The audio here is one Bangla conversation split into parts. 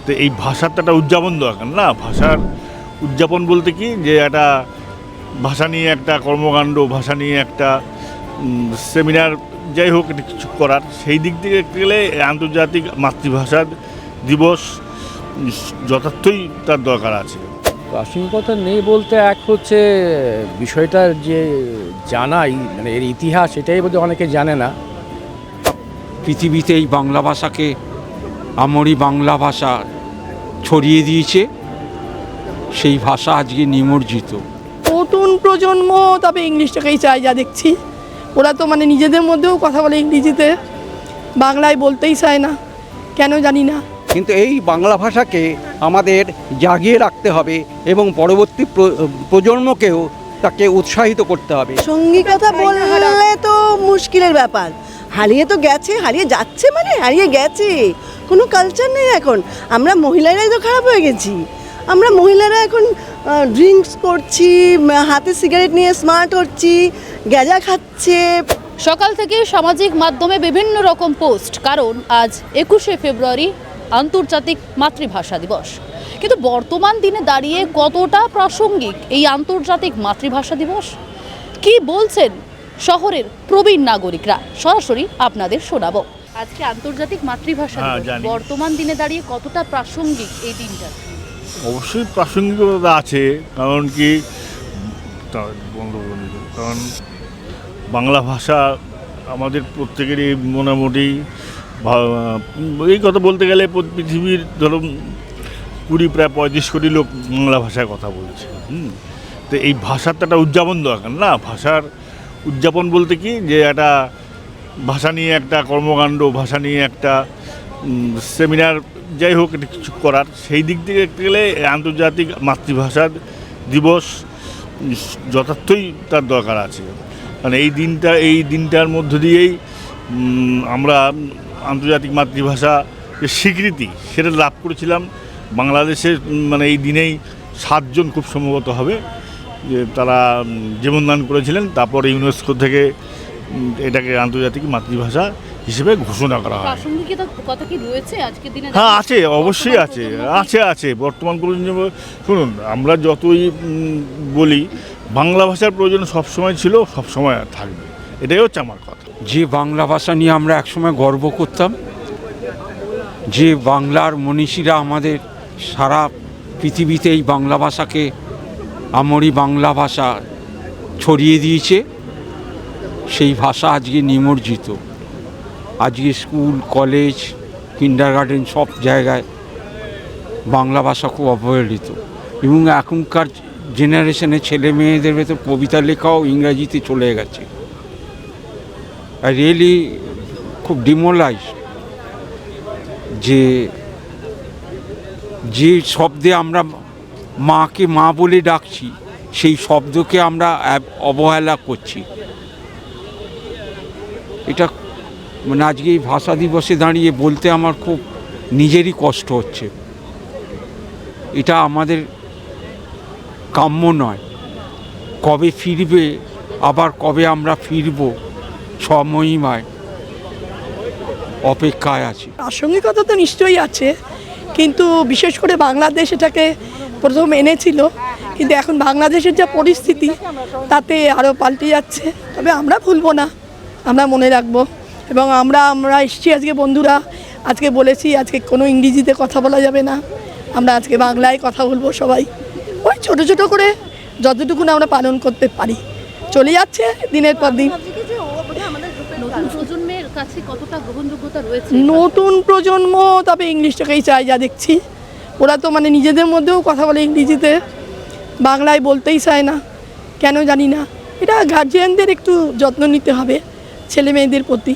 তো এই ভাষার তো একটা উদযাপন দরকার না। ভাষার উদযাপন বলতে কি, যে একটা ভাষা নিয়ে একটা কর্মকাণ্ড, ভাষা নিয়ে একটা সেমিনার, যাই হোক এটা কিছু করার, সেই দিক থেকে দেখতে গেলে আন্তর্জাতিক মাতৃভাষা দিবস যথার্থই তার দরকার আছে। প্রাসঙ্গিকতা নেই বলতে এক হচ্ছে বিষয়টার যে জানাই, মানে এর ইতিহাস, এটাই বোধহয় অনেকে জানে না। পৃথিবীতে এই বাংলা ভাষাকে, আমরি বাংলা ভাষা ছড়িয়ে দিয়েছে, সেই ভাষা আজকে নিমজ্জিত। নতুন প্রজন্ম তবে ইংলিশটাকেই চায়, যা দেখছি। ওরা তো মানে নিজেদের মধ্যেও কথা বলে ইংরেজিতে, বাংলায় বলতেই চায় না, কেন জানি না। কিন্তু এই বাংলা ভাষাকে আমাদের জাগিয়ে রাখতে হবে এবং পরবর্তী প্রজন্মকেও তাকে উৎসাহিত করতে হবে। সঙ্গী কথা বললে তো মুশকিলের ব্যাপার। হারিয়ে তো গেছে, হারিয়ে যাচ্ছে, মানে হারিয়ে গেছে, কোনো কালচার নেই এখন। আমরা মহিলারাই তো খারাপ হয়ে গেছি। আমরা মহিলারা এখন ড্রিঙ্কস করছি, হাতে সিগারেট নিয়ে স্মার্ট হচ্ছি, গ্যাজা খাচ্ছে। সকাল থেকে সামাজিক মাধ্যমে বিভিন্ন রকম পোস্ট, কারণ আজ 21শে ফেব্রুয়ারি আন্তর্জাতিক মাতৃভাষা দিবস। কিন্তু বর্তমান দিনে দাঁড়িয়ে কতটা প্রাসঙ্গিক এই আন্তর্জাতিক মাতৃভাষা দিবস, কি বলছেন শহরের প্রবীণ নাগরিকরা, সরাসরি আপনাদের শোনাবো। আজকে আন্তর্জাতিক মাতৃভাষা দিবস, বর্তমান দিনে দাঁড়িয়ে কতটা প্রাসঙ্গিক এই দিনটা? অবশ্যই প্রাসঙ্গিকতা আছে, কারণ কি, কারণ বাংলা ভাষা আমাদের প্রত্যেকেরই মোটামুটি, এই কথা বলতে গেলে পৃথিবীর ধরুন প্রায় 35 কোটি লোক বাংলা ভাষায় কথা বলছে। তো এই ভাষার তো একটা উদযাপন দরকার না। ভাষার উদযাপন বলতে কি, যে একটা ভাষা নিয়ে একটা কর্মকাণ্ড, ভাষা নিয়ে একটা সেমিনার, যাই হোক এটা কিছু করার, সেই দিক থেকে দেখতে গেলে আন্তর্জাতিক মাতৃভাষা দিবস যথার্থই তার দরকার আছে। কারণ এই দিনটার মধ্য দিয়েই আমরা আন্তর্জাতিক মাতৃভাষা যে স্বীকৃতি, সেটা লাভ করেছিলাম বাংলাদেশের। মানে এই দিনেই 7 জন খুব সম্ভবত হবে, যে তারা জীবনদান করেছিলেন। তারপর ইউনেস্কো থেকে এটাকে আন্তর্জাতিক মাতৃভাষা হিসেবে ঘোষণা করা হয়। প্রাসঙ্গিকতা কথা কি রয়েছে আজকের দিনে? হ্যাঁ, আছে, অবশ্যই আছে, আছে। বর্তমান প্রজন্ম, শুনুন, আমরা যতই বলি, বাংলা ভাষার প্রয়োজন সবসময় ছিল, সবসময় থাকবে, এটাই হচ্ছে আমার কথা। যে বাংলা ভাষা নিয়ে আমরা একসময় গর্ব করতাম, যে বাংলার মনীষীরা আমাদের সারা পৃথিবীতে এই বাংলা ভাষাকে, আমরি বাংলা ভাষা ছড়িয়ে দিয়েছে, সেই ভাষা আজকে নিমজ্জিত। আজকে স্কুল, কলেজ, কিন্ডারগার্টেন সব জায়গায় বাংলা ভাষা খুব অবহেলিত। এবং এখনকার জেনারেশনের ছেলে মেয়েদের ভেতর কবিতা লেখাও ইংরাজিতে চলে গেছে। রিয়েলি খুব ডিমোরালাইজ, যে শব্দে আমরা মাকে মা বলে ডাকছি, সেই শব্দকে আমরা অবহেলা করছি। এটা মানে আজকে এই ভাষা দিবসে দাঁড়িয়ে বলতে আমার খুব নিজেরই কষ্ট হচ্ছে। এটা আমাদের কাম্য নয়। কবে ফিরবে, আবার কবে আমরা ফিরব, সমহিমায় অপেক্ষায় আছি। প্রাসঙ্গিকতা তো নিশ্চয়ই আছে, কিন্তু বিশেষ করে বাংলাদেশ এটাকে প্রথম এনেছিল, কিন্তু এখন বাংলাদেশের যা পরিস্থিতি, তাতে আরও পাল্টে যাচ্ছে। তবে আমরা ভুলবো না, আমরা মনে রাখবো। এবং আমরা এসেছি আজকে, বন্ধুরা আজকে বলেছি, আজকে কোনো ইংরেজিতে কথা বলা যাবে না, আমরা আজকে বাংলায় কথা বলবো সবাই। ওই ছোটো ছোটো করে যতটুকু আমরা পালন করতে পারি, চলে যাচ্ছে দিনের পর দিন। নতুন প্রজন্মের কাছে কতটা গ্রহণযোগ্যতা রয়েছে? নতুন প্রজন্ম তবে ইংলিশটাকেই চায়, যা দেখছি। ওরা তো মানে নিজেদের মধ্যেও কথা বলে ইংরেজিতে, বাংলায় বলতেই চায় না, কেন জানি না। এটা গার্জিয়ানদের একটু যত্ন নিতে হবে ছেলে মেয়েদের প্রতি,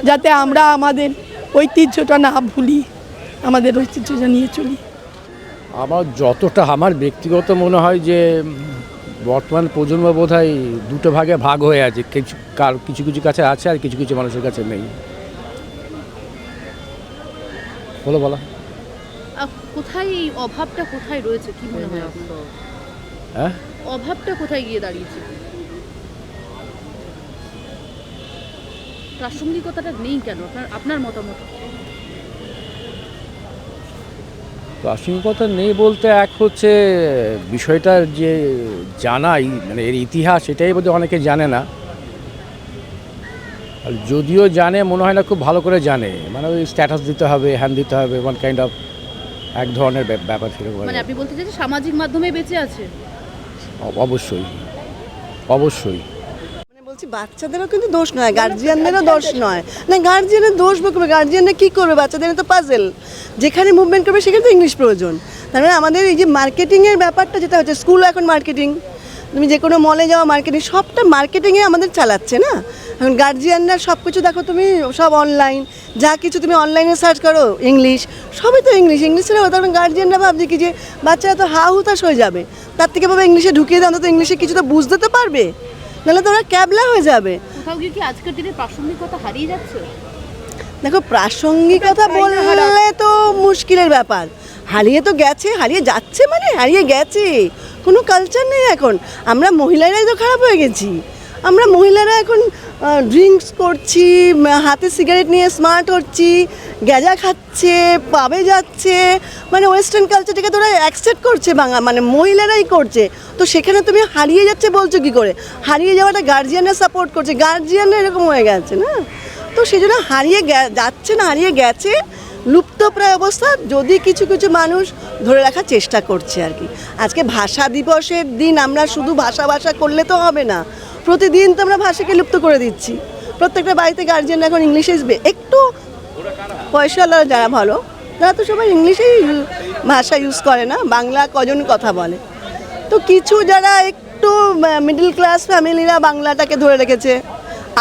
যাতে আমরা আমাদের ঐতিহ্যটা না ভুলি, আমাদের ঐতিহ্যটা নিয়ে চলি। যতটা আমার ব্যক্তিগত মনে হয় যে বর্তমান প্রজন্ম বোধহয় দুটো ভাগে ভাগ হয়ে আছে। কিছু কিছু কাছে আছে, আর কিছু কিছু মানুষের কাছে নেই। বলা কোথায় এই অভাবটা কোথায় রয়েছে, কি মনে হয় আপনার? হ্যাঁ, অভাবটা কোথায় গিয়ে দাঁড়িয়েছে? প্রাসঙ্গিকতাটা নেই কেন, আপনার মতামত? প্রাসঙ্গিকতা নেই বলতে এক হচ্ছে বিষয়টার যে জানাই মানে এর ইতিহাস এটাই বোধহয় অনেকে জানে না, আর যদিও জানে মনে হয় না খুব ভালো করে জানে, মানে ওই স্ট্যাটাস দিতে হবে, হ্যান দিতে হবে, ওয়ান কাইন্ড অফ এক ধরনের ব্যাপার সেরকম। মানে আপনি বলতে চাইছেন সামাজিক মাধ্যমে বেঁচে আছে? অবশ্যই অবশ্যই। মানে বলছি বাচ্চাদেরও কিন্তু দোষ নয়, গার্জিয়ানদেরও দোষ নয়। না গার্জিয়ানের দোষ বলবে, গার্জিয়ানরা কী করবে, বাচ্চাদের তো পাজেল, যেখানে মুভমেন্ট করবে সেখানে তো ইংলিশ প্রয়োজন। তার মানে আমাদের এই যে মার্কেটিংয়ের ব্যাপারটা যেটা হচ্ছে, স্কুলও এখন মার্কেটিং, তুমি যে কোনো মলে যাওয়া মার্কেটিং, সবটা মার্কেটিংয়ে আমাদের চালাচ্ছে না এখন গার্জিয়ানরা। সব কিছু দেখো তুমি, সব অনলাইন, যা কিছু তুমি অনলাইনে সার্চ করো ইংলিশ, সবই তো ইংলিশ। ইংলিশের তখন গার্জিয়ানরা ভাবছে কি যে বাচ্চারা তো হা হুতাশ হয়ে যাবে, তার থেকে ভাবে ইংলিশে ঢুকিয়ে দাও, অন্তত ইংলিশে কিছু তো বুঝতে তো পারবে, নাহলে তো ওরা ক্যাবলা হয়ে যাবে। কোথাও গিয়ে কি আজকের দিনে প্রাসঙ্গিকতা হারিয়ে যাচ্ছে? দেখো প্রাসঙ্গিকতা বললে তো মুশকিলের ব্যাপার, হারিয়ে তো গেছে, হারিয়ে যাচ্ছে, মানে হারিয়ে গেছে, কোনো কালচার নেই এখন। আমরা মহিলারাই তো খারাপ হয়ে গেছি, আমরা মহিলারা এখন ড্রিঙ্কস করছি, হাতে সিগারেট নিয়ে স্মার্ট হচ্ছি, গ্যাজা খাচ্ছে, পাবে যাচ্ছে, মানে ওয়েস্টার্ন কালচারটাকে তোরা অ্যাকসেপ্ট করছে মানে মহিলারাই করছে। তো সেখানে তুমি হারিয়ে যাচ্ছে বলছো কি করে? হারিয়ে যাওয়াটা গার্জিয়ানরা সাপোর্ট করছে, গার্জিয়ানরা এরকম হয়ে গেছে না, তো সেই জন্য হারিয়ে যাচ্ছে না, হারিয়ে গেছে, লুপ্তপ্রায় অবস্থা। যদি কিছু কিছু মানুষ ধরে রাখার চেষ্টা করছে আর কি। আজকে ভাষা দিবসের দিন আমরা শুধু ভাষা করলে তো হবে না, প্রতিদিন তো আমরা ভাষাকে লুপ্ত করে দিচ্ছি। প্রত্যেকটা বাড়িতে গার্জিয়ান এখন ইংলিশে একটু পয়সাওয়ালা যারা ভালো, তারা তো সবাই ইংলিশেই ভাষা ইউজ করে না, বাংলা কজন কথা বলে। তো কিছু যারা একটু মিডল ক্লাস ফ্যামিলিরা বাংলাটাকে ধরে রেখেছে,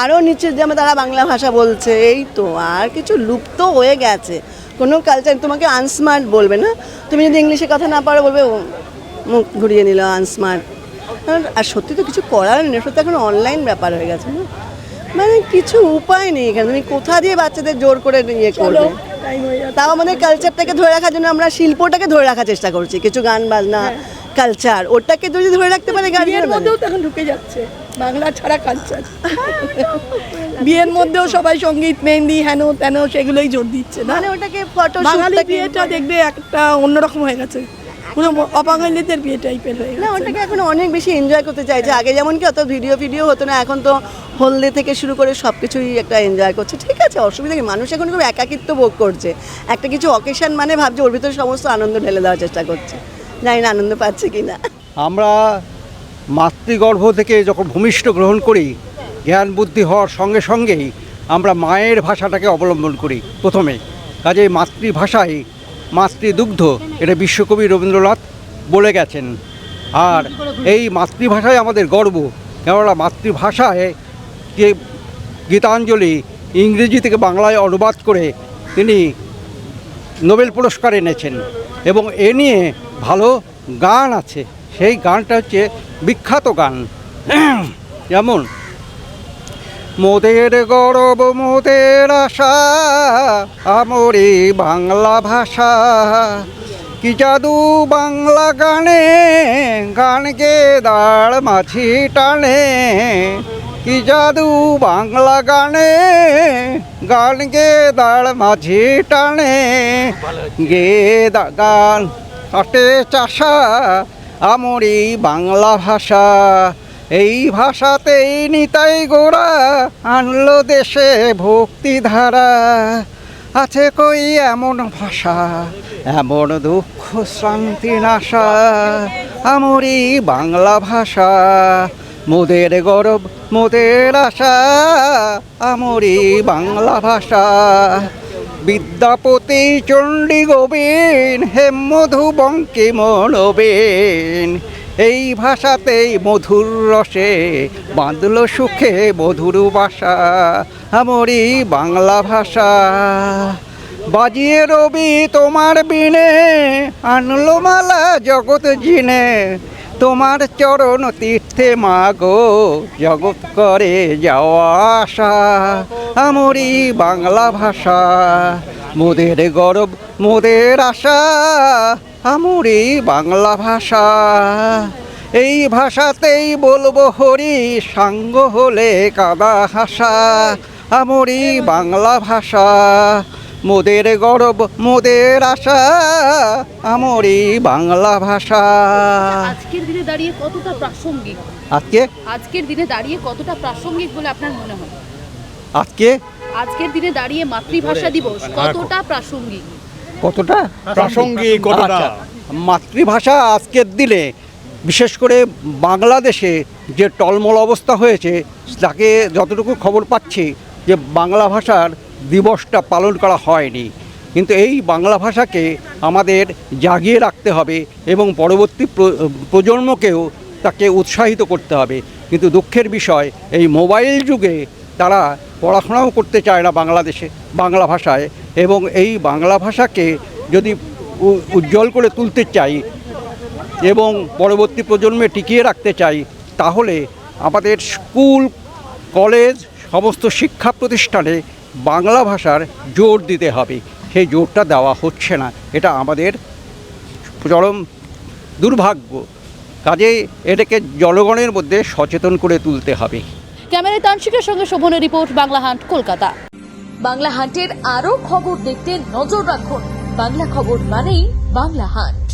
আরও নিচের যেমন তারা বাংলা ভাষা বলছে, এই তো। আর কিছু লুপ্ত হয়ে গেছে, কোনো কালচার তোমাকে আনস্মার্ট বলবে না, তুমি যদি ইংলিশে কথা না পারো বলবে মুখ ঘুরিয়ে নিল আনস্মার্ট। আর সত্যি তো কিছু করার নেই, সত্যি এখন অনলাইন ব্যাপার হয়ে গেছে না, মানে কিছু উপায় নেই এখানে। তুমি কোথা দিয়ে বাচ্চাদের জোর করে ইয়ে করবে? তাও আমাদের কালচারটাকে ধরে রাখার জন্য আমরা শিল্পটাকে ধরে রাখার চেষ্টা করছি, কিছু গান বাজনা কালচার, ওটাকে যদি ধরে রাখতে পারে গার্জিয়ানের মধ্যেও এখন ঢুকে যাচ্ছে বাংলা ছাড়া কালচার। বিয়ের মধ্যেও সবাই সঙ্গীত, মেহেন্দি, হেন তেন সেগুলোই জোর দিচ্ছে না, মানে ওটাকে ফটো বাঙালি বিয়েটা দেখবে একটা অন্যরকম হয়ে গেছে, পুরো অবাঙালিদের বিয়ে টাইপের হয়ে না, গেছে। ওটাকে এখন অনেক বেশি এনজয় করতে চাইছে। আগে যেমন কি অত ভিডিও হতো না, এখন তো হলদে থেকে শুরু করে সব কিছুই একটা এনজয় করছে। ঠিক আছে, অসুবিধা কি, মানুষ এখন খুব একাকিত্ব ভোগ করছে। একটা কিছু অকেশন মানে ভাবছে ওর ভিতরে সমস্ত আনন্দ ঢেলে দেওয়ার চেষ্টা করছে, জানি না আনন্দ পাচ্ছে কি না। আমরা মাতৃগর্ভ থেকে যখন ভূমিষ্ঠ গ্রহণ করি, জ্ঞান বুদ্ধি হওয়ার সঙ্গে সঙ্গেই আমরা মায়ের ভাষাটাকে অবলম্বন করি প্রথমে। কাজে মাতৃভাষায় মাতৃদুগ্ধ, এটা বিশ্বকবি রবীন্দ্রনাথ বলে গেছেন। আর এই মাতৃভাষায় আমাদের গর্ব, কেননা মাতৃভাষায় যে গীতাঞ্জলি ইংরেজি থেকে বাংলায় অনুবাদ করে তিনি নোবেল পুরস্কার এনেছেন, এবং এ নিয়ে ভালো গান আছে। সেই গানটা হচ্ছে বিখ্যাত গান, যেমন মোদের গৌরব মোদের আশা আমরি বাংলা ভাষা, কি জাদু বাংলা গানে গান গে দাঁড় মাঝি টানে, কি জাদু বাংলা গানে গান গে দাঁড় মাঝি টানে, গে গান কাটে চাষা আমরি বাংলা ভাষা, এই ভাষাতেই নিতাই গোরা আনলো দেশে ভক্তিধারা, আছে কই এমন ভাষা এমন দুঃখ শ্রান্তি নাশা, আমরি বাংলা ভাষা, মোদের গৌরব মোদের আশা আমরি বাংলা ভাষা, বিদ্যাপতি চণ্ডী গোবিন হেম মধু বঙ্কিমনবীন, এই ভাষাতেই মধুর রসে বাঁধল সুখে মধুর বাসা, আমরি বাংলা ভাষা, বাজিয়ে রবি তোমার বিনে আনলো মালা জগৎ জিনে, তোমার চরণ তীর্থে মাগো জগৎ করে যাওয়া আশা, আমরি বাংলা ভাষা, মোদের গৌরব মোদের আশা আমরি বাংলা ভাষা, এই ভাষাতেই বলবো হরি সাঙ্গ হলে কাদা হাসা, আমরি বাংলা ভাষা, মোদের গৌরব মোদের আশা আমরি বাংলা ভাষা। আজকের দিনে দাঁড়িয়ে কতটা প্রাসঙ্গিক, আজকের দিনে দাঁড়িয়ে কতটা প্রাসঙ্গিক বলে আপনার মনে হয়? আজকের দিনে দাঁড়িয়ে মাতৃভাষা দিবস কতটা প্রাসঙ্গিক? কতটা প্রাসঙ্গিক কতটা? আচ্ছা, মাতৃভাষা আজকের দিনে বিশেষ করে বাংলাদেশে যে টলমল অবস্থা হয়েছে, তাকে যতটুকু খবর পাচ্ছি যে বাংলা ভাষার দিবসটা পালন করা হয়নি। কিন্তু এই বাংলা ভাষাকে আমাদের জাগিয়ে রাখতে হবে এবং পরবর্তী প্রজন্মকেও তাকে উৎসাহিত করতে হবে। কিন্তু দুঃখের বিষয়, এই মোবাইল যুগে তারা পড়াশোনাও করতে চায় না বাংলাদেশে বাংলা ভাষায়, এবং এই বাংলা ভাষাকে যদি উজ্জ্বল করে তুলতে চাই এবং পরবর্তী প্রজন্মে টিকিয়ে রাখতে চাই, তাহলে আমাদের স্কুল কলেজ সমস্ত শিক্ষা প্রতিষ্ঠানে বাংলা ভাষার জোর দিতে হবে। সেই জোরটা দেওয়া হচ্ছে না, এটা আমাদের চরম দুর্ভাগ্য। কাজেই এটাকে জনগণের মধ্যে সচেতন করে তুলতে হবে। ক্যামেরায় তান্ত্রিকের সঙ্গে শোভনের রিপোর্ট, বাংলা হান্ট, কলকাতা। বাংলা হান্টের আরও খবর দেখতে নজর রাখুন। বাংলা খবর মানেই বাংলা হান্ট।